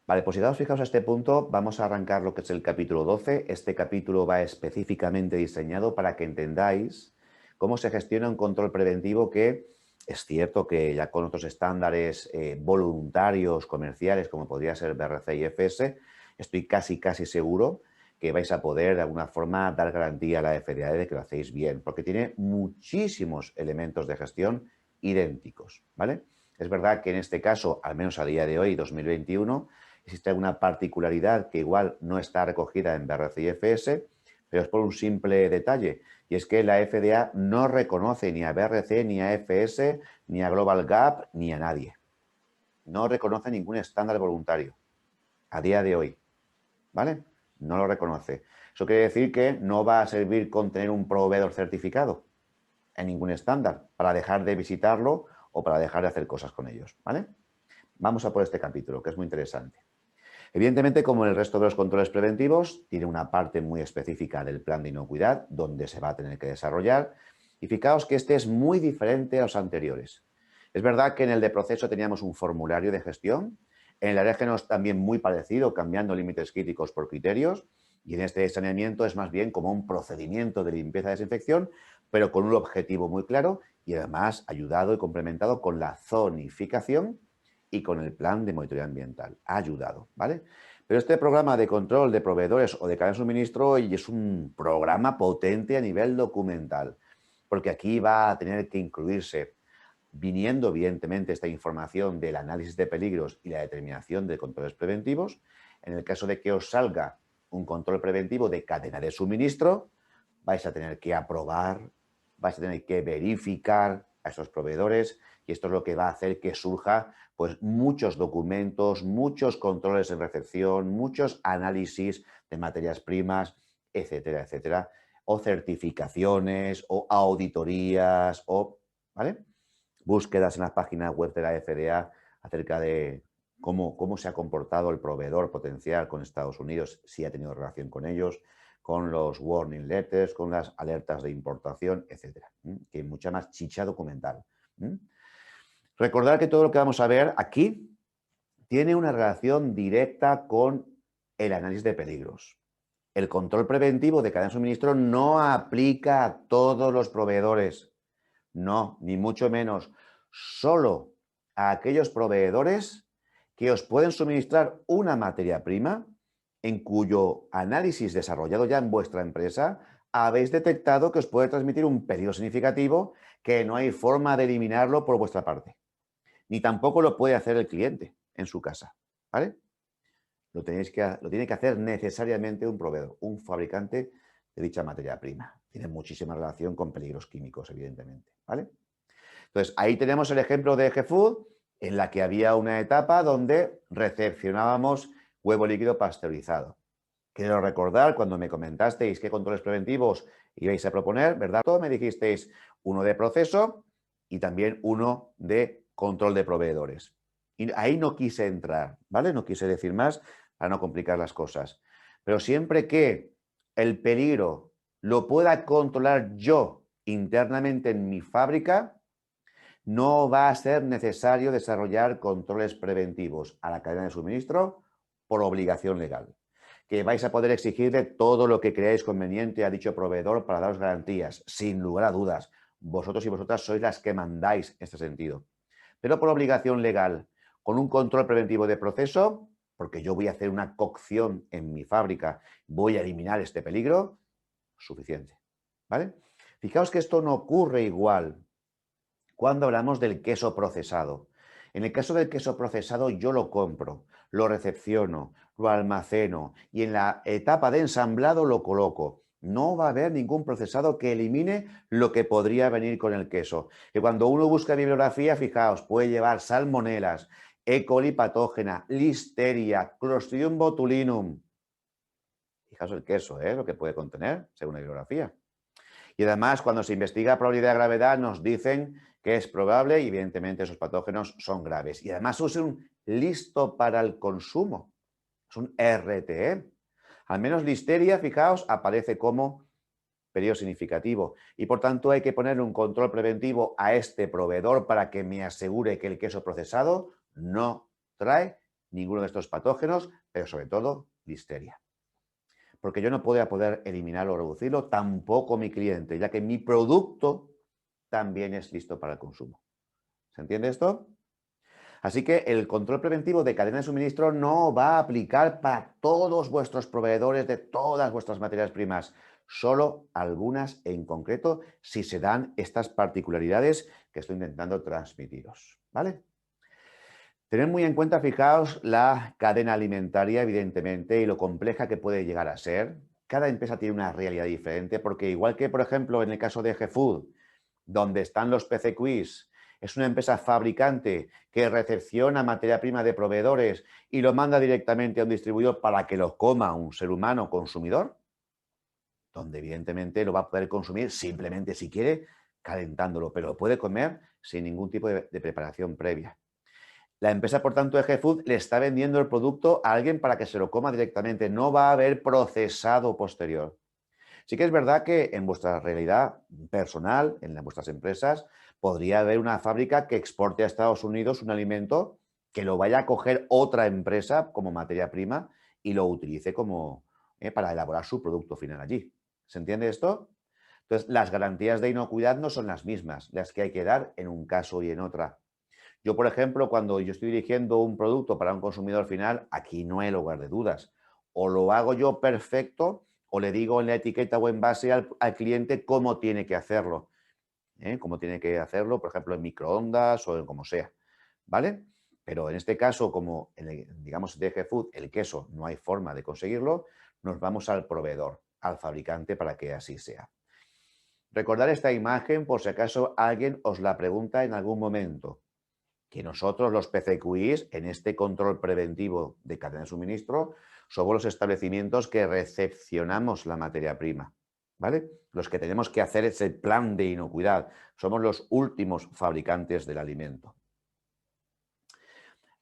Vale, pues si daos fijaos a este punto, vamos a arrancar lo que es el capítulo 12. Este capítulo va específicamente diseñado para que entendáis cómo se gestiona un control preventivo que es cierto que ya con otros estándares voluntarios, comerciales, como podría ser BRC y FS, estoy casi seguro que vais a poder de alguna forma dar garantía a la FDA de que lo hacéis bien, porque tiene muchísimos elementos de gestión idénticos, ¿vale? Es verdad que en este caso, al menos a día de hoy, 2021, existe una particularidad que igual no está recogida en BRC y FS, pero es por un simple detalle, y es que la FDA no reconoce ni a BRC, ni a FS, ni a Global Gap, ni a nadie. No reconoce ningún estándar voluntario a día de hoy, ¿vale? No lo reconoce. Eso quiere decir que no va a servir con tener un proveedor certificado en ningún estándar para dejar de visitarlo o para dejar de hacer cosas con ellos, ¿vale? Vamos a por este capítulo, que es muy interesante. Evidentemente, como en el resto de los controles preventivos, tiene una parte muy específica del plan de inocuidad donde se va a tener que desarrollar. Y fijaos que este es muy diferente a los anteriores. Es verdad que en el de proceso teníamos un formulario de gestión, en el arégenos también muy parecido, cambiando límites críticos por criterios, y en este de saneamiento es más bien como un procedimiento de limpieza-desinfección, pero con un objetivo muy claro y además ayudado y complementado con la zonificación y con el plan de monitoreo ambiental. Ha ayudado, ¿vale? Pero este programa de control de proveedores o de cadena de suministro es un programa potente a nivel documental, porque aquí va a tener que incluirse, viniendo evidentemente esta información del análisis de peligros y la determinación de controles preventivos. En el caso de que os salga un control preventivo de cadena de suministro, vais a tener que aprobar, vais a tener que verificar a esos proveedores y esto es lo que va a hacer que surja pues muchos documentos, muchos controles en recepción, muchos análisis de materias primas, etcétera, etcétera, o certificaciones o auditorías o, ¿vale? Búsquedas en las páginas web de la FDA acerca de cómo se ha comportado el proveedor potencial con Estados Unidos, si ha tenido relación con ellos, con los warning letters, con las alertas de importación, etcétera. Que hay mucha más chicha documental. Recordar que todo lo que vamos a ver aquí tiene una relación directa con el análisis de peligros. El control preventivo de cadena de suministro no aplica a todos los proveedores. No, ni mucho menos. Solo a aquellos proveedores que os pueden suministrar una materia prima en cuyo análisis desarrollado ya en vuestra empresa habéis detectado que os puede transmitir un peligro significativo que no hay forma de eliminarlo por vuestra parte. Ni tampoco lo puede hacer el cliente en su casa. ¿Vale? Lo tiene que hacer necesariamente un proveedor, un fabricante de dicha materia prima. Tiene muchísima relación con peligros químicos, evidentemente. ¿Vale? Entonces, ahí tenemos el ejemplo de GFood, en la que había una etapa donde recepcionábamos huevo líquido pasteurizado. Quiero recordar cuando me comentasteis qué controles preventivos ibais a proponer, ¿verdad? Me dijisteis uno de proceso y también uno de control de proveedores. Y ahí no quise entrar, ¿vale? No quise decir más para no complicar las cosas. Pero siempre que el peligro lo pueda controlar yo internamente en mi fábrica, no va a ser necesario desarrollar controles preventivos a la cadena de suministro por obligación legal. Que vais a poder exigirle todo lo que creáis conveniente a dicho proveedor para daros garantías, sin lugar a dudas. Vosotros y vosotras sois las que mandáis en este sentido. Pero por obligación legal, con un control preventivo de proceso, porque yo voy a hacer una cocción en mi fábrica, voy a eliminar este peligro, suficiente. ¿Vale? Fijaos que esto no ocurre igual cuando hablamos del queso procesado. En el caso del queso procesado yo lo compro, lo recepciono, lo almaceno y en la etapa de ensamblado lo coloco. No va a haber ningún procesado que elimine lo que podría venir con el queso. Que cuando uno busca bibliografía, fijaos, puede llevar salmonelas, E. coli patógena, listeria, Clostridium botulinum. Fijaos el queso, lo que puede contener, según la bibliografía. Y además, cuando se investiga probabilidad de gravedad, nos dicen que es probable y evidentemente esos patógenos son graves. Y además es un listo para el consumo. Es un RTE. Al menos listeria, fijaos, aparece como periodo significativo. Y por tanto hay que poner un control preventivo a este proveedor para que me asegure que el queso procesado no trae ninguno de estos patógenos, pero sobre todo listeria. Porque yo no podría poder eliminarlo o reducirlo, tampoco mi cliente, ya que mi producto también es listo para el consumo. ¿Se entiende esto? Así que el control preventivo de cadena de suministro no va a aplicar para todos vuestros proveedores de todas vuestras materias primas, solo algunas en concreto si se dan estas particularidades que estoy intentando transmitiros, ¿vale? Tened muy en cuenta, fijaos, la cadena alimentaria, evidentemente, y lo compleja que puede llegar a ser. Cada empresa tiene una realidad diferente, porque igual que, por ejemplo, en el caso de GFood, donde están los PCQs, es una empresa fabricante que recepciona materia prima de proveedores y lo manda directamente a un distribuidor para que lo coma un ser humano consumidor, donde evidentemente lo va a poder consumir simplemente si quiere, calentándolo, pero lo puede comer sin ningún tipo de preparación previa. La empresa, por tanto, de GFood le está vendiendo el producto a alguien para que se lo coma directamente. No va a haber procesado posterior. Sí que es verdad que en vuestra realidad personal, en vuestras empresas, podría haber una fábrica que exporte a Estados Unidos un alimento que lo vaya a coger otra empresa como materia prima y lo utilice como para elaborar su producto final allí. ¿Se entiende esto? Entonces, las garantías de inocuidad no son las mismas, las que hay que dar en un caso y en otra. Yo, por ejemplo, cuando yo estoy dirigiendo un producto para un consumidor final, aquí no hay lugar de dudas. O lo hago yo perfecto o le digo en la etiqueta o envase al cliente cómo tiene que hacerlo. Cómo tiene que hacerlo, por ejemplo, en microondas o en como sea. ¿Vale? Pero en este caso, como en digamos de GFood, el queso no hay forma de conseguirlo, nos vamos al proveedor, al fabricante para que así sea. Recordar esta imagen por si acaso alguien os la pregunta en algún momento que nosotros, los PCQIs, en este control preventivo de cadena de suministro, somos los establecimientos que recepcionamos la materia prima, ¿vale? Los que tenemos que hacer ese plan de inocuidad. Somos los últimos fabricantes del alimento.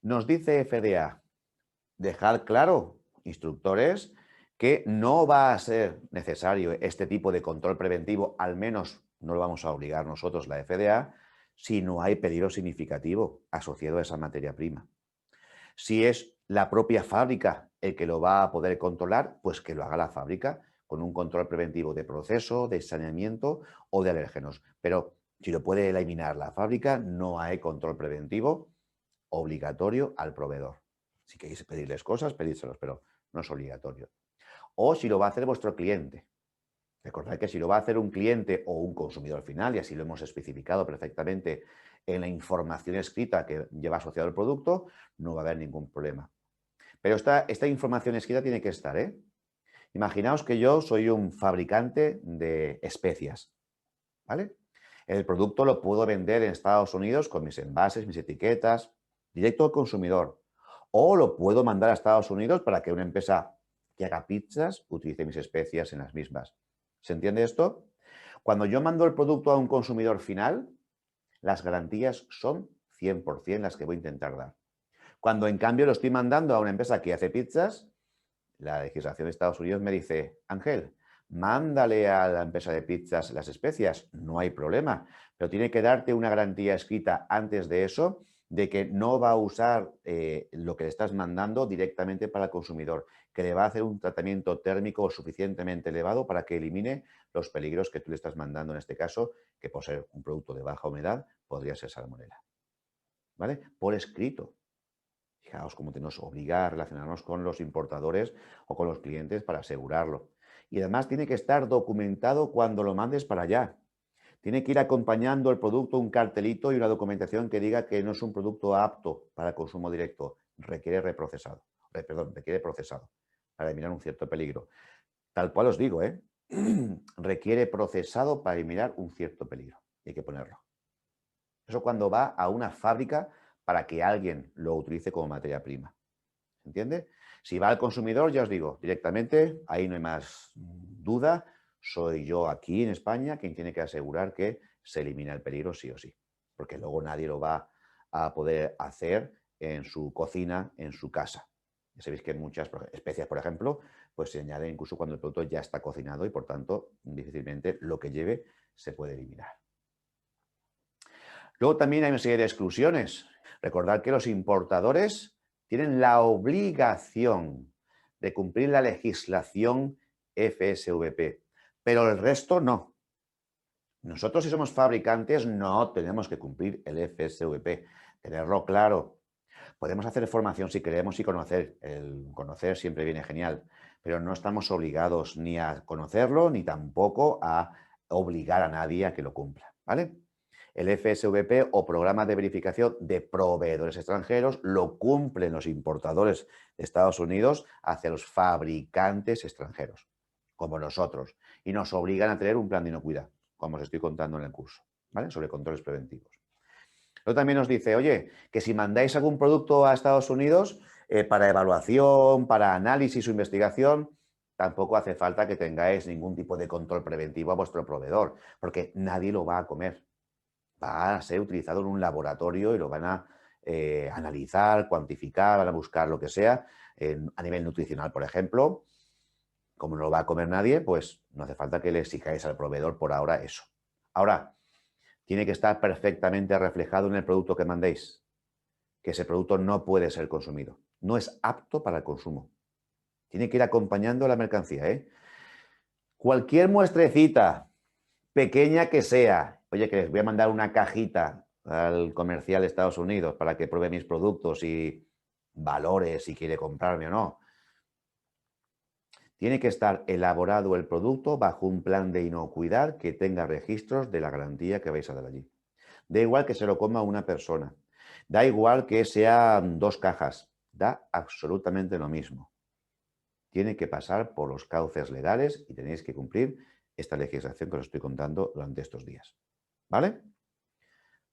Nos dice FDA, dejar claro, instructores, que no va a ser necesario este tipo de control preventivo, al menos no lo vamos a obligar nosotros, la FDA, si no hay peligro significativo asociado a esa materia prima. Si es la propia fábrica el que lo va a poder controlar, pues que lo haga la fábrica con un control preventivo de proceso, de saneamiento o de alérgenos. Pero si lo puede eliminar la fábrica, no hay control preventivo obligatorio al proveedor. Si queréis pedirles cosas, pedírselos, pero no es obligatorio. O si lo va a hacer vuestro cliente. Recordad que si lo va a hacer un cliente o un consumidor final, y así lo hemos especificado perfectamente en la información escrita que lleva asociado el producto, no va a haber ningún problema. Pero esta información escrita tiene que estar, ¿eh? Imaginaos que yo soy un fabricante de especias, ¿vale? El producto lo puedo vender en Estados Unidos con mis envases, mis etiquetas, directo al consumidor. O lo puedo mandar a Estados Unidos para que una empresa que haga pizzas utilice mis especias en las mismas. ¿Se entiende esto? Cuando yo mando el producto a un consumidor final, las garantías son 100% las que voy a intentar dar. Cuando en cambio lo estoy mandando a una empresa que hace pizzas, la legislación de Estados Unidos me dice, Ángel, mándale a la empresa de pizzas las especias, no hay problema, pero tiene que darte una garantía escrita antes de eso de que no va a usar lo que le estás mandando directamente para el consumidor, que le va a hacer un tratamiento térmico suficientemente elevado para que elimine los peligros que tú le estás mandando, en este caso, que por ser un producto de baja humedad, podría ser salmonela. ¿Vale? Por escrito. Fijaos cómo nos obliga a relacionarnos con los importadores o con los clientes para asegurarlo. Y además tiene que estar documentado cuando lo mandes para allá. Tiene que ir acompañando el producto un cartelito y una documentación que diga que no es un producto apto para consumo directo. Requiere reprocesado. Requiere procesado para eliminar un cierto peligro. Tal cual os digo, ¿eh? Requiere procesado para eliminar un cierto peligro. Hay que ponerlo. Eso cuando va a una fábrica para que alguien lo utilice como materia prima. ¿Se entiende? Si va al consumidor, ya os digo, directamente, ahí no hay más duda, soy yo aquí en España quien tiene que asegurar que se elimina el peligro sí o sí, porque luego nadie lo va a poder hacer en su cocina, en su casa. Ya sabéis que en muchas especias, por ejemplo, pues se añade incluso cuando el producto ya está cocinado y por tanto difícilmente lo que lleve se puede eliminar. Luego también hay una serie de exclusiones. Recordad que los importadores tienen la obligación de cumplir la legislación FSVP, pero el resto no. Nosotros, si somos fabricantes, no tenemos que cumplir el FSVP. Tenerlo claro. Podemos hacer formación si queremos y conocer. El conocer siempre viene genial, pero no estamos obligados ni a conocerlo ni tampoco a obligar a nadie a que lo cumpla, ¿vale? El FSVP o Programa de Verificación de Proveedores Extranjeros lo cumplen los importadores de Estados Unidos hacia los fabricantes extranjeros, como nosotros, y nos obligan a tener un plan de inocuidad, como os estoy contando en el curso, ¿vale? Sobre controles preventivos. Luego también nos dice, oye, que si mandáis algún producto a Estados Unidos para evaluación, para análisis o investigación, tampoco hace falta que tengáis ningún tipo de control preventivo a vuestro proveedor, porque nadie lo va a comer. Va a ser utilizado en un laboratorio y lo van a analizar, cuantificar, van a buscar lo que sea a nivel nutricional, por ejemplo. Como no lo va a comer nadie, pues no hace falta que le exijáis al proveedor por ahora eso. Ahora, tiene que estar perfectamente reflejado en el producto que mandéis, que ese producto no puede ser consumido. No es apto para el consumo. Tiene que ir acompañando la mercancía, ¿eh? Cualquier muestrecita, pequeña que sea, oye, que les voy a mandar una cajita al comercial de Estados Unidos para que pruebe mis productos y valore si quiere comprarme o no. Tiene que estar elaborado el producto bajo un plan de inocuidad que tenga registros de la garantía que vais a dar allí. Da igual que se lo coma una persona. Da igual que sean 2 cajas. Da absolutamente lo mismo. Tiene que pasar por los cauces legales y tenéis que cumplir esta legislación que os estoy contando durante estos días. ¿Vale?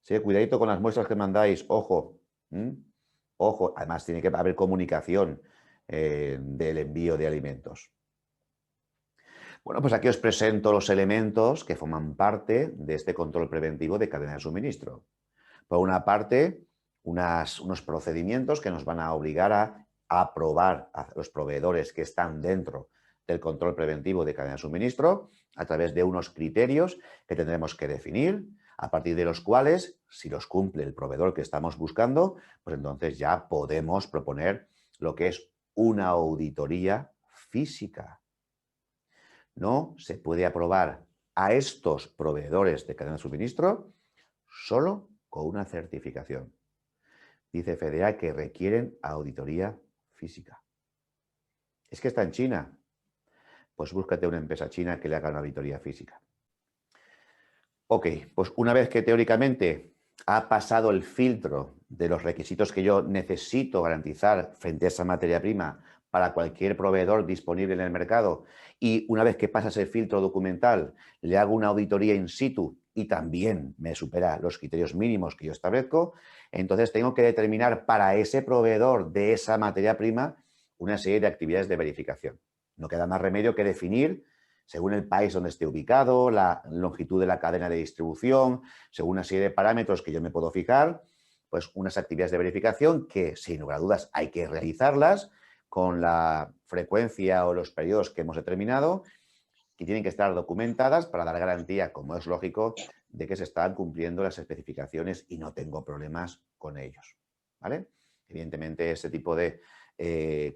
Sí, cuidadito con las muestras que mandáis. Ojo. Ojo. Además, tiene que haber comunicación del envío de alimentos. Bueno, pues aquí os presento los elementos que forman parte de este control preventivo de cadena de suministro. Por una parte, unos procedimientos que nos van a obligar a aprobar a los proveedores que están dentro del control preventivo de cadena de suministro a través de unos criterios que tendremos que definir, a partir de los cuales, si los cumple el proveedor que estamos buscando, pues entonces ya podemos proponer lo que es una auditoría física. No se puede aprobar a estos proveedores de cadena de suministro solo con una certificación. Dice FDA que requieren auditoría física. Es que está en China. Pues búscate una empresa china que le haga una auditoría física. Ok, pues una vez que teóricamente ha pasado el filtro de los requisitos que yo necesito garantizar frente a esa materia prima para cualquier proveedor disponible en el mercado, y una vez que pasa ese filtro documental, le hago una auditoría in situ y también me supera los criterios mínimos que yo establezco, entonces tengo que determinar para ese proveedor de esa materia prima una serie de actividades de verificación. No queda más remedio que definir, según el país donde esté ubicado, la longitud de la cadena de distribución, según una serie de parámetros que yo me puedo fijar, pues unas actividades de verificación que, sin lugar a dudas, hay que realizarlas con la frecuencia o los periodos que hemos determinado, que tienen que estar documentadas para dar garantía, como es lógico, de que se están cumpliendo las especificaciones y no tengo problemas con ellos, ¿vale? Evidentemente, ese tipo de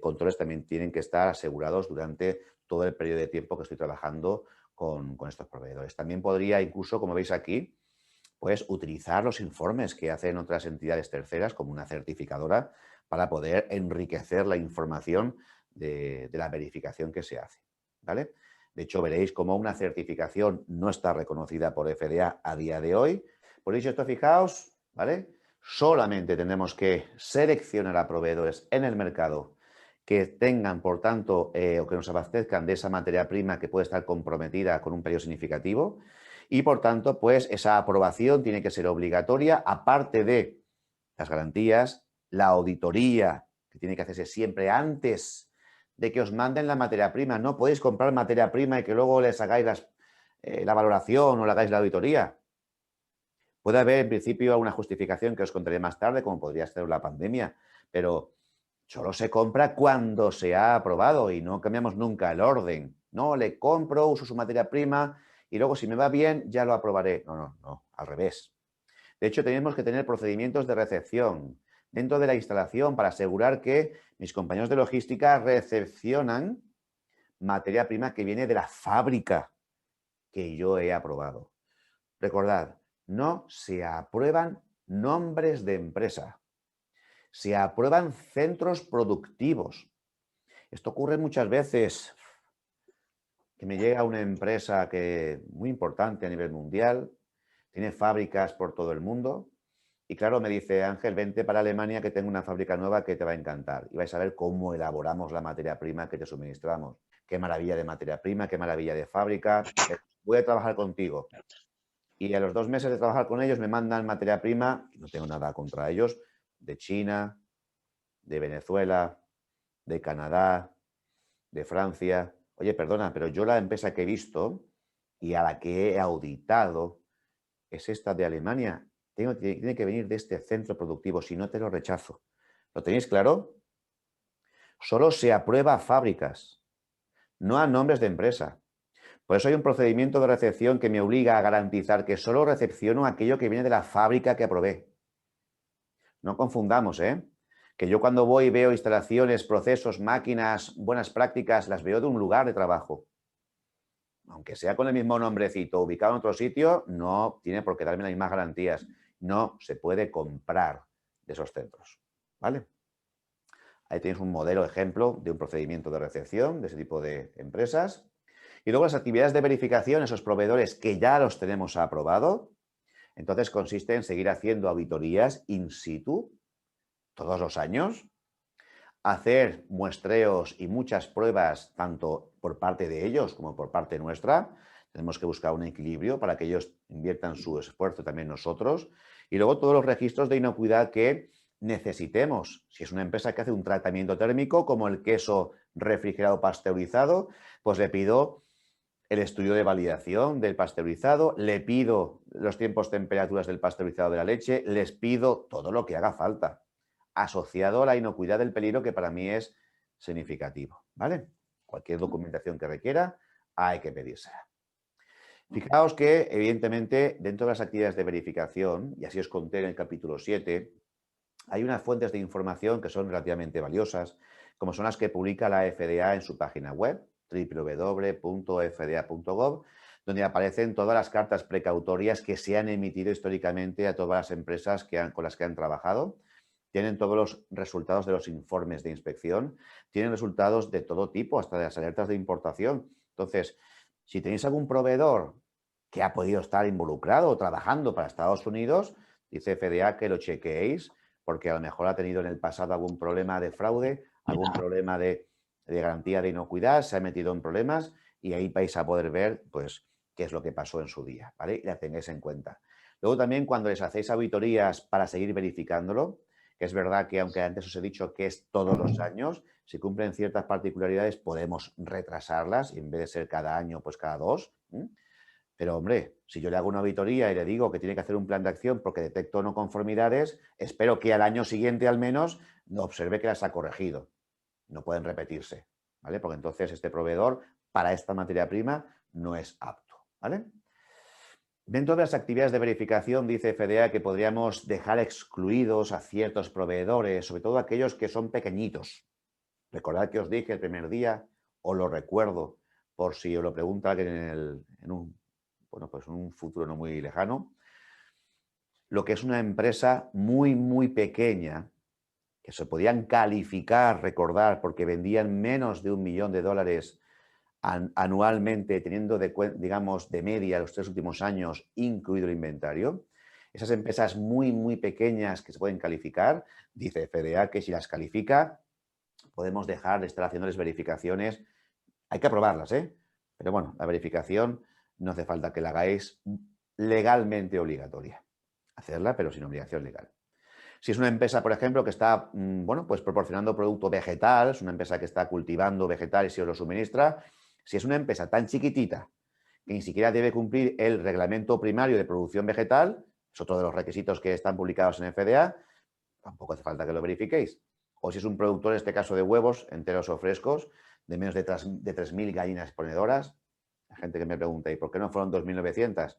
controles también tienen que estar asegurados durante todo el periodo de tiempo que estoy trabajando con estos proveedores. También podría incluso, como veis aquí, pues utilizar los informes que hacen otras entidades terceras, como una certificadora, para poder enriquecer la información de la verificación que se hace, ¿vale? De hecho, veréis cómo una certificación no está reconocida por FDA a día de hoy. Por dicho esto, fijaos, ¿vale? Solamente tenemos que seleccionar a proveedores en el mercado que tengan, por tanto, o que nos abastezcan de esa materia prima que puede estar comprometida con un periodo significativo y, por tanto, pues esa aprobación tiene que ser obligatoria, aparte de las garantías, la auditoría, que tiene que hacerse siempre antes de que os manden la materia prima. No podéis comprar materia prima y que luego les hagáis la valoración o le hagáis la auditoría. Puede haber, en principio, una justificación que os contaré más tarde, como podría ser la pandemia, pero solo se compra cuando se ha aprobado y no cambiamos nunca el orden. No, le compro, uso su materia prima y luego si me va bien ya lo aprobaré. No, al revés. De hecho, tenemos que tener procedimientos de recepción, dentro de la instalación para asegurar que mis compañeros de logística recepcionan materia prima que viene de la fábrica que yo he aprobado. Recordad, no se aprueban nombres de empresa, se aprueban centros productivos. Esto ocurre muchas veces, que me llega una empresa muy importante a nivel mundial, tiene fábricas por todo el mundo y claro, me dice, Ángel, vente para Alemania que tengo una fábrica nueva que te va a encantar y vais a ver cómo elaboramos la materia prima que te suministramos. Qué maravilla de materia prima, qué maravilla de fábrica. Voy a trabajar contigo. Y a los 2 meses de trabajar con ellos me mandan materia prima, y no tengo nada contra ellos, de China, de Venezuela, de Canadá, de Francia. Oye, perdona, pero yo la empresa que he visto y a la que he auditado es esta de Alemania. Tiene que venir de este centro productivo, si no te lo rechazo. ¿Lo tenéis claro? Solo se aprueba a fábricas, no a nombres de empresa. Por eso hay un procedimiento de recepción que me obliga a garantizar que solo recepciono aquello que viene de la fábrica que aprobé. No confundamos, ¿eh? Que yo cuando voy y veo instalaciones, procesos, máquinas, buenas prácticas, las veo de un lugar de trabajo. Aunque sea con el mismo nombrecito, ubicado en otro sitio, no tiene por qué darme las mismas garantías. No se puede comprar de esos centros, ¿vale? Ahí tienes un modelo ejemplo de un procedimiento de recepción de ese tipo de empresas. Y luego las actividades de verificación, esos proveedores que ya los tenemos aprobado, entonces consiste en seguir haciendo auditorías in situ todos los años, hacer muestreos y muchas pruebas tanto por parte de ellos como por parte nuestra. Tenemos que buscar un equilibrio para que ellos inviertan su esfuerzo, también nosotros. Y luego todos los registros de inocuidad que necesitemos. Si es una empresa que hace un tratamiento térmico, como el queso refrigerado pasteurizado, pues le pido el estudio de validación del pasteurizado, le pido los tiempos, temperaturas del pasteurizado de la leche, les pido todo lo que haga falta, asociado a la inocuidad del peligro que para mí es significativo, ¿vale? Cualquier documentación que requiera, hay que pedírsela. Fijaos que, evidentemente, dentro de las actividades de verificación, y así os conté en el capítulo 7, hay unas fuentes de información que son relativamente valiosas, como son las que publica la FDA en su página web, www.fda.gov, donde aparecen todas las cartas precautorias que se han emitido históricamente a todas las empresas con las que han trabajado. Tienen todos los resultados de los informes de inspección, tienen resultados de todo tipo, hasta de las alertas de importación. Entonces, si tenéis algún proveedor que ha podido estar involucrado o trabajando para Estados Unidos, dice FDA que lo chequeéis, porque a lo mejor ha tenido en el pasado algún problema de fraude, algún problema de garantía de inocuidad, se ha metido en problemas y ahí vais a poder ver, pues, qué es lo que pasó en su día, ¿vale? Y la tengáis en cuenta. Luego también cuando les hacéis auditorías para seguir verificándolo, que es verdad que aunque antes os he dicho que es todos los años, si cumplen ciertas particularidades podemos retrasarlas y en vez de ser cada año, pues cada 2. Pero, hombre, si yo le hago una auditoría y le digo que tiene que hacer un plan de acción porque detecto no conformidades, espero que al año siguiente al menos observe que las ha corregido. No pueden repetirse, ¿vale? Porque entonces este proveedor para esta materia prima no es apto, ¿vale? Dentro de las actividades de verificación dice FDA que podríamos dejar excluidos a ciertos proveedores, sobre todo aquellos que son pequeñitos. Recordad que os dije el primer día, os lo recuerdo, por si os lo pregunta alguien en un futuro no muy lejano, lo que es una empresa muy, muy pequeña, que se podían calificar, recordar, porque vendían menos de $1.000.000 anualmente, teniendo digamos de media los 3 últimos años, incluido el inventario. Esas empresas muy, muy pequeñas que se pueden calificar, dice FDA que si las califica, podemos dejar de estar haciéndoles verificaciones. Hay que aprobarlas, ¿eh? Pero bueno, la verificación no hace falta que la hagáis legalmente obligatoria. Hacerla, pero sin obligación legal. Si es una empresa, por ejemplo, que está, pues proporcionando producto vegetal, es una empresa que está cultivando vegetales y os lo suministra, si es una empresa tan chiquitita que ni siquiera debe cumplir el reglamento primario de producción vegetal, es otro de los requisitos que están publicados en FDA, tampoco hace falta que lo verifiquéis. O si es un productor, en este caso de huevos, enteros o frescos, de menos de 3.000 gallinas ponedoras, la gente que me pregunta, ¿y por qué no fueron 2.900?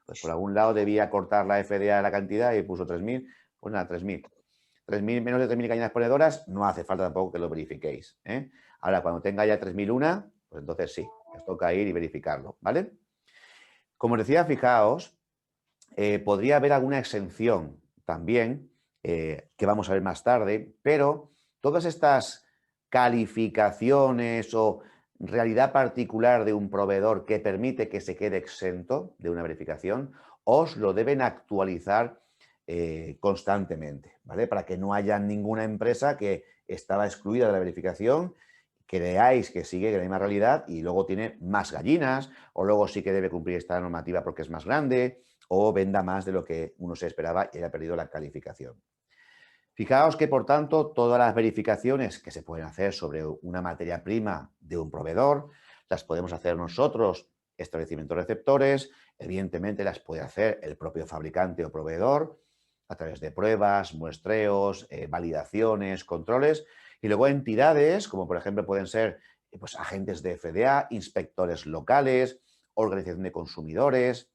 Pues por algún lado debía cortar la FDA la cantidad y puso 3.000, pues nada, 3.000. menos de 3.000 cañas ponedoras, no hace falta tampoco que lo verifiquéis, ¿eh? Ahora, cuando tenga ya 3.001, pues entonces sí, os toca ir y verificarlo, ¿vale? Como os decía, fijaos, podría haber alguna exención también, que vamos a ver más tarde, pero todas estas calificaciones o realidad particular de un proveedor que permite que se quede exento de una verificación, os lo deben actualizar constantemente, ¿vale? Para que no haya ninguna empresa que estaba excluida de la verificación, creáis que sigue la misma realidad y luego tiene más gallinas, o luego sí que debe cumplir esta normativa porque es más grande, o venda más de lo que uno se esperaba y haya perdido la calificación. Fijaos que, por tanto, todas las verificaciones que se pueden hacer sobre una materia prima de un proveedor, las podemos hacer nosotros, establecimientos receptores, evidentemente las puede hacer el propio fabricante o proveedor a través de pruebas, muestreos, validaciones, controles, y luego entidades, como por ejemplo pueden ser pues, agentes de FDA, inspectores locales, organización de consumidores,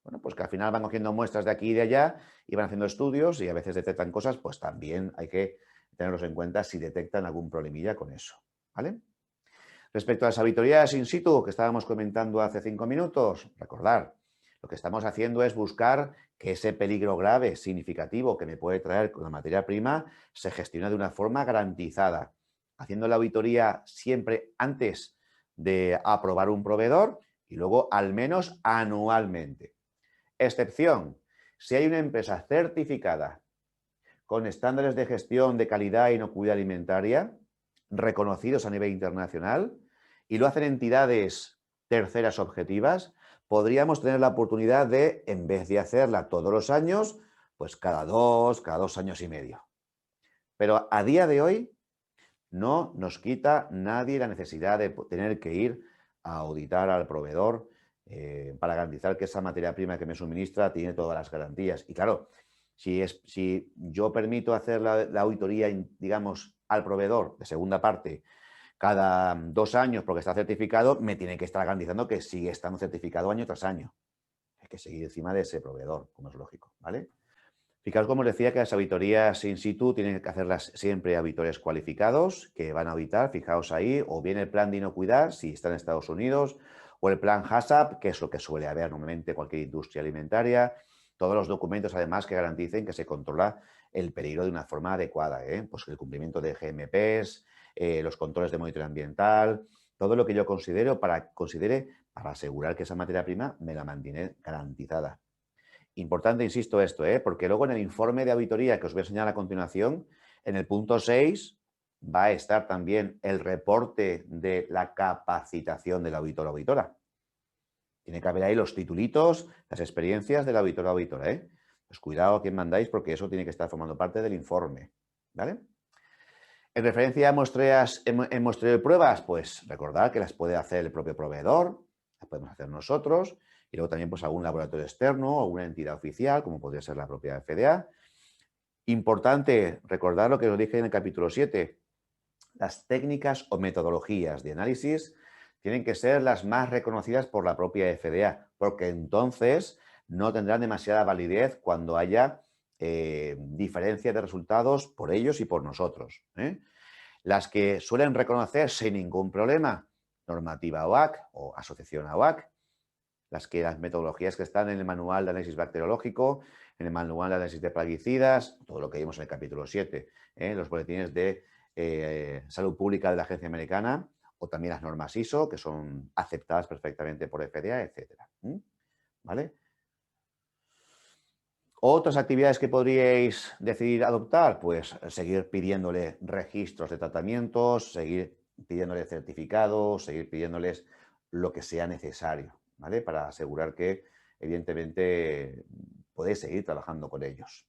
bueno, pues que al final van cogiendo muestras de aquí y de allá y van haciendo estudios y a veces detectan cosas, pues también hay que tenerlos en cuenta si detectan algún problemilla con eso, ¿vale? Respecto a las auditorías in situ que estábamos comentando hace 5 minutos, recordar, lo que estamos haciendo es buscar que ese peligro grave, significativo que me puede traer con la materia prima se gestione de una forma garantizada, haciendo la auditoría siempre antes de aprobar un proveedor y luego al menos anualmente. Excepción, si hay una empresa certificada con estándares de gestión de calidad e inocuidad alimentaria reconocidos a nivel internacional y lo hacen entidades terceras objetivas, podríamos tener la oportunidad de, en vez de hacerla todos los años, pues cada 2 años y medio. Pero a día de hoy no nos quita nadie la necesidad de tener que ir a auditar al proveedor para garantizar que esa materia prima que me suministra tiene todas las garantías. Y claro, si yo permito hacer la auditoría, digamos, al proveedor de segunda parte cada 2 años porque está certificado, me tiene que estar garantizando que sigue estando certificado año tras año. Hay que seguir encima de ese proveedor, como es lógico, ¿vale? Fijaos, como os decía, que las auditorías in situ tienen que hacerlas siempre auditores cualificados que van a auditar, fijaos ahí, o bien el plan de inocuidad, si está en Estados Unidos, o el plan HACCP, que es lo que suele haber normalmente cualquier industria alimentaria, todos los documentos además que garanticen que se controla el peligro de una forma adecuada, pues el cumplimiento de GMPs, los controles de monitoreo ambiental, todo lo que yo considere para asegurar que esa materia prima me la mantiene garantizada. Importante, insisto, esto, porque luego en el informe de auditoría que os voy a enseñar a continuación, en el punto 6 va a estar también el reporte de la capacitación del auditor o auditora. Tiene que haber ahí los titulitos, las experiencias del auditor o auditora. Pues cuidado a quién mandáis porque eso tiene que estar formando parte del informe. ¿Vale? En referencia a en muestreo de pruebas, pues recordad que las puede hacer el propio proveedor, las podemos hacer nosotros, y luego también pues algún laboratorio externo o alguna entidad oficial, como podría ser la propia FDA. Importante recordar lo que os dije en el capítulo 7. Las técnicas o metodologías de análisis tienen que ser las más reconocidas por la propia FDA, porque entonces no tendrán demasiada validez cuando haya diferencia de resultados por ellos y por nosotros. Las que suelen reconocer sin ningún problema, normativa OAC o asociación a OAC, las metodologías que están en el manual de análisis bacteriológico, en el manual de análisis de plaguicidas, todo lo que vimos en el capítulo 7, los boletines de salud pública de la Agencia Americana, o también las normas ISO, que son aceptadas perfectamente por FDA, etcétera. ¿Vale? Otras actividades que podríais decidir adoptar, pues seguir pidiéndole registros de tratamientos, seguir pidiéndole certificados, seguir pidiéndoles lo que sea necesario, ¿vale? Para asegurar que, evidentemente, podéis seguir trabajando con ellos.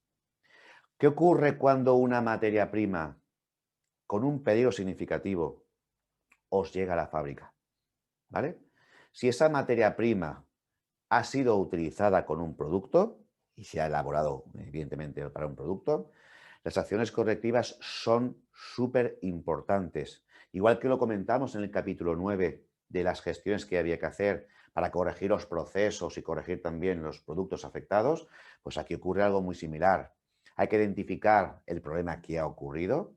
¿Qué ocurre cuando una materia prima con un pedido significativo os llega a la fábrica? ¿Vale? Si esa materia prima ha sido utilizada con un producto y se ha elaborado, evidentemente, para un producto, las acciones correctivas son súper importantes. Igual que lo comentamos en el capítulo 9 de las gestiones que había que hacer para corregir los procesos y corregir también los productos afectados, pues aquí ocurre algo muy similar. Hay que identificar el problema que ha ocurrido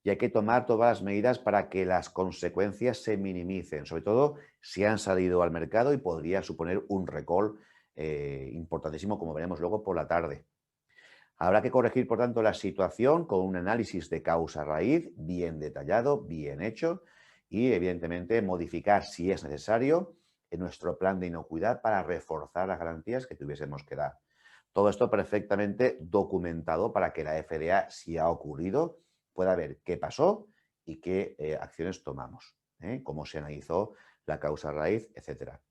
y hay que tomar todas las medidas para que las consecuencias se minimicen, sobre todo si han salido al mercado y podría suponer un recall importantísimo, como veremos luego por la tarde. Habrá que corregir, por tanto, la situación con un análisis de causa-raíz bien detallado, bien hecho y, evidentemente, modificar, si es necesario, en nuestro plan de inocuidad para reforzar las garantías que tuviésemos que dar. Todo esto perfectamente documentado para que la FDA, si ha ocurrido, pueda ver qué pasó y qué acciones tomamos, cómo se analizó la causa-raíz, etcétera.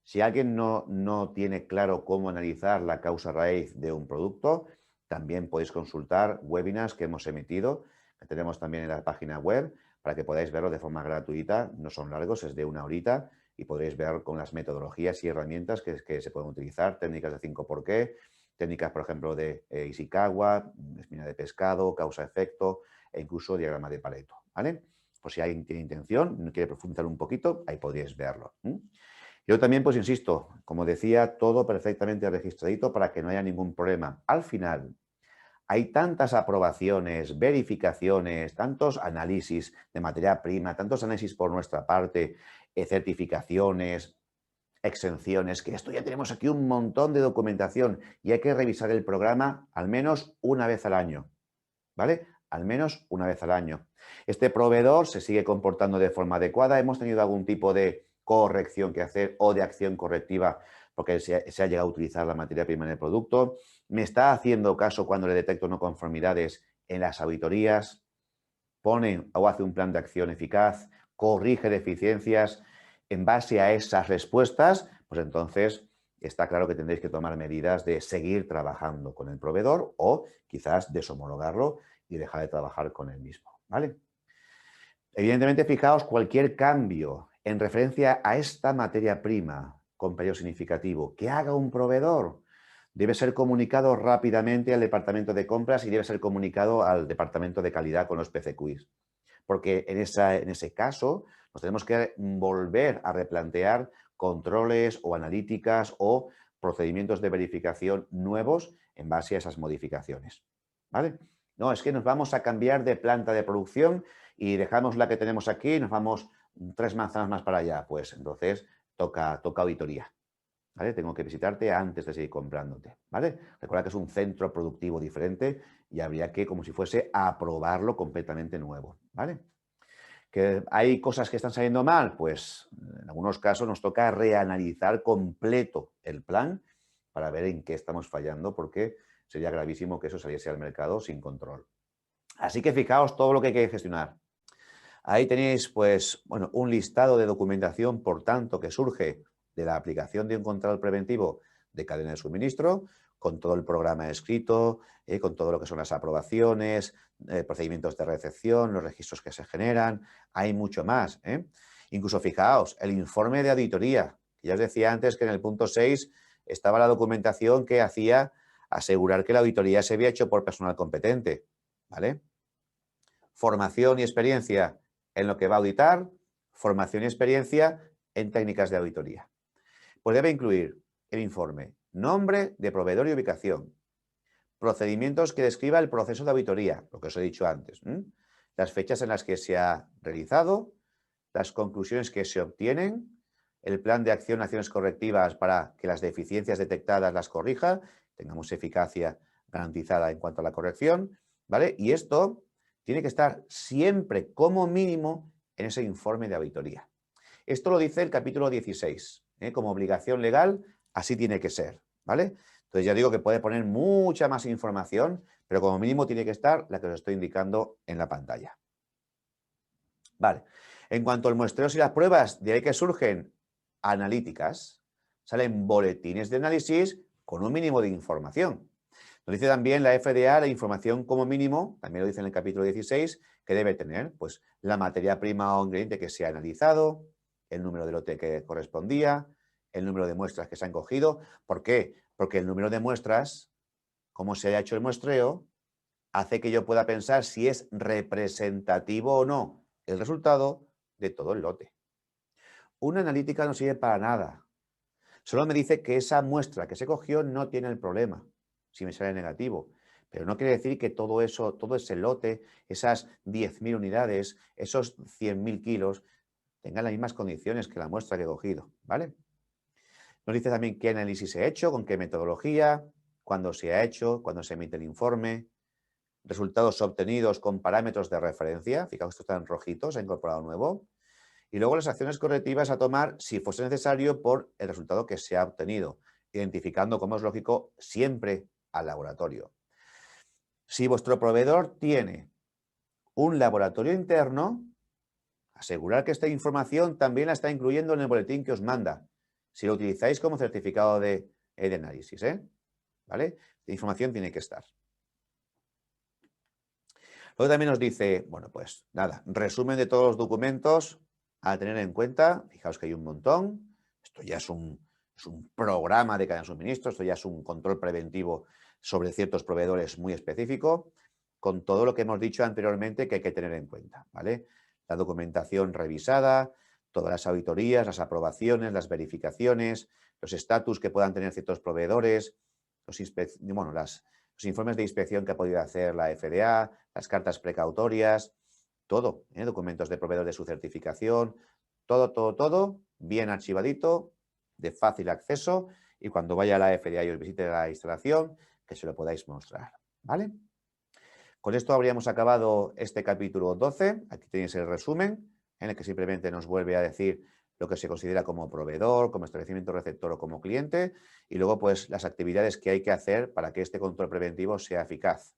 Si alguien no tiene claro cómo analizar la causa raíz de un producto, también podéis consultar webinars que hemos emitido, que tenemos también en la página web, para que podáis verlo de forma gratuita. No son largos, es de 1 horita y podréis ver con las metodologías y herramientas que se pueden utilizar, técnicas de 5 por qué, técnicas, por ejemplo, de Ishikawa, espina de pescado, causa-efecto e incluso diagrama de Pareto, ¿vale? Por si alguien tiene intención, quiere profundizar un poquito, ahí podríais verlo. Yo también, pues insisto, como decía, todo perfectamente registradito para que no haya ningún problema. Al final, hay tantas aprobaciones, verificaciones, tantos análisis de materia prima, tantos análisis por nuestra parte, certificaciones, exenciones, que esto ya tenemos aquí un montón de documentación y hay que revisar el programa al menos una vez al año, ¿vale? Al menos una vez al año. Este proveedor se sigue comportando de forma adecuada. Hemos tenido algún tipo de corrección que hacer o de acción correctiva porque se ha llegado a utilizar la materia prima en el producto. Me está haciendo caso cuando le detecto no conformidades en las auditorías. Pone o hace un plan de acción eficaz, corrige deficiencias. En base a esas respuestas, pues entonces está claro que tendréis que tomar medidas de seguir trabajando con el proveedor o quizás deshomologarlo y dejar de trabajar con él mismo, ¿vale? Evidentemente, fijaos, cualquier cambio en referencia a esta materia prima con periodo significativo que haga un proveedor debe ser comunicado rápidamente al departamento de compras y debe ser comunicado al departamento de calidad con los PCQs. Porque en ese caso nos tenemos que volver a replantear controles o analíticas o procedimientos de verificación nuevos en base a esas modificaciones, ¿vale? No, es que nos vamos a cambiar de planta de producción y dejamos la que tenemos aquí y nos vamos 3 manzanas más para allá. Pues entonces toca auditoría, ¿vale? Tengo que visitarte antes de seguir comprándote, ¿vale? Recuerda que es un centro productivo diferente y habría que, como si fuese, aprobarlo completamente nuevo, ¿vale? ¿Que hay cosas que están saliendo mal? Pues en algunos casos nos toca reanalizar completo el plan para ver en qué estamos fallando, porque sería gravísimo que eso saliese al mercado sin control. Así que fijaos todo lo que hay que gestionar. Ahí tenéis, pues, bueno, un listado de documentación, por tanto, que surge de la aplicación de un control preventivo de cadena de suministro, con todo el programa escrito, con todo lo que son las aprobaciones, procedimientos de recepción, los registros que se generan, hay mucho más. Incluso fijaos, el informe de auditoría. Ya os decía antes que en el punto 6 estaba la documentación que hacía asegurar que la auditoría se había hecho por personal competente, ¿vale? Formación y experiencia en lo que va a auditar, formación y experiencia en técnicas de auditoría. Pues debe incluir el informe, nombre de proveedor y ubicación, procedimientos que describa el proceso de auditoría, lo que os he dicho antes, las fechas en las que se ha realizado, las conclusiones que se obtienen, el plan de acción, acciones correctivas para que las deficiencias detectadas las corrija, tengamos eficacia garantizada en cuanto a la corrección, ¿vale? Y esto tiene que estar siempre como mínimo en ese informe de auditoría. Esto lo dice el capítulo 16, como obligación legal, así tiene que ser, ¿vale? Entonces ya digo que puede poner mucha más información, pero como mínimo tiene que estar la que os estoy indicando en la pantalla. Vale. En cuanto al muestreo y las pruebas, de ahí que surgen analíticas, salen boletines de análisis con un mínimo de información. Nos dice también la FDA la información como mínimo, también lo dice en el capítulo 16, que debe tener pues la materia prima o ingrediente que se ha analizado, el número de lote que correspondía, el número de muestras que se han cogido. ¿Por qué? Porque el número de muestras, cómo se haya hecho el muestreo, hace que yo pueda pensar si es representativo o no el resultado de todo el lote. Una analítica no sirve para nada. Solo me dice que esa muestra que se cogió no tiene el problema, si me sale negativo. Pero no quiere decir que todo eso, todo ese lote, esas 10.000 unidades, esos 100.000 kilos, tengan las mismas condiciones que la muestra que he cogido, ¿vale? Nos dice también qué análisis se ha hecho, con qué metodología, cuándo se ha hecho, cuándo se emite el informe, resultados obtenidos con parámetros de referencia. Fijaos, esto está en rojito, se ha incorporado nuevo. Y luego las acciones correctivas a tomar si fuese necesario por el resultado que se ha obtenido, identificando, como es lógico, siempre al laboratorio. Si vuestro proveedor tiene un laboratorio interno, asegurar que esta información también la está incluyendo en el boletín que os manda, si lo utilizáis como certificado de análisis, ¿vale? La información tiene que estar. Luego también nos dice, bueno, pues nada, resumen de todos los documentos a tener en cuenta. Fijaos que hay un montón. Esto ya es un programa de cadena de suministro, esto ya es un control preventivo sobre ciertos proveedores muy específico, con todo lo que hemos dicho anteriormente que hay que tener en cuenta, ¿vale? La documentación revisada, todas las auditorías, las aprobaciones, las verificaciones, los estatus que puedan tener ciertos proveedores, los informes de inspección que ha podido hacer la FDA, las cartas precautorias, todo, documentos de proveedor de su certificación, todo, bien archivadito, de fácil acceso, y cuando vaya a la FDA y os visite la instalación, que se lo podáis mostrar, ¿vale? Con esto habríamos acabado este capítulo 12. Aquí tenéis el resumen, en el que simplemente nos vuelve a decir lo que se considera como proveedor, como establecimiento receptor o como cliente, y luego pues las actividades que hay que hacer para que este control preventivo sea eficaz.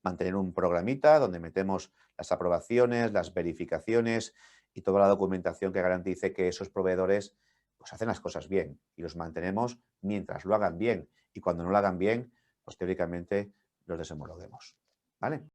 Mantener un programita donde metemos las aprobaciones, las verificaciones y toda la documentación que garantice que esos proveedores pues hacen las cosas bien y los mantenemos mientras lo hagan bien, y cuando no lo hagan bien, pues teóricamente los deshomologuemos. ¿Vale?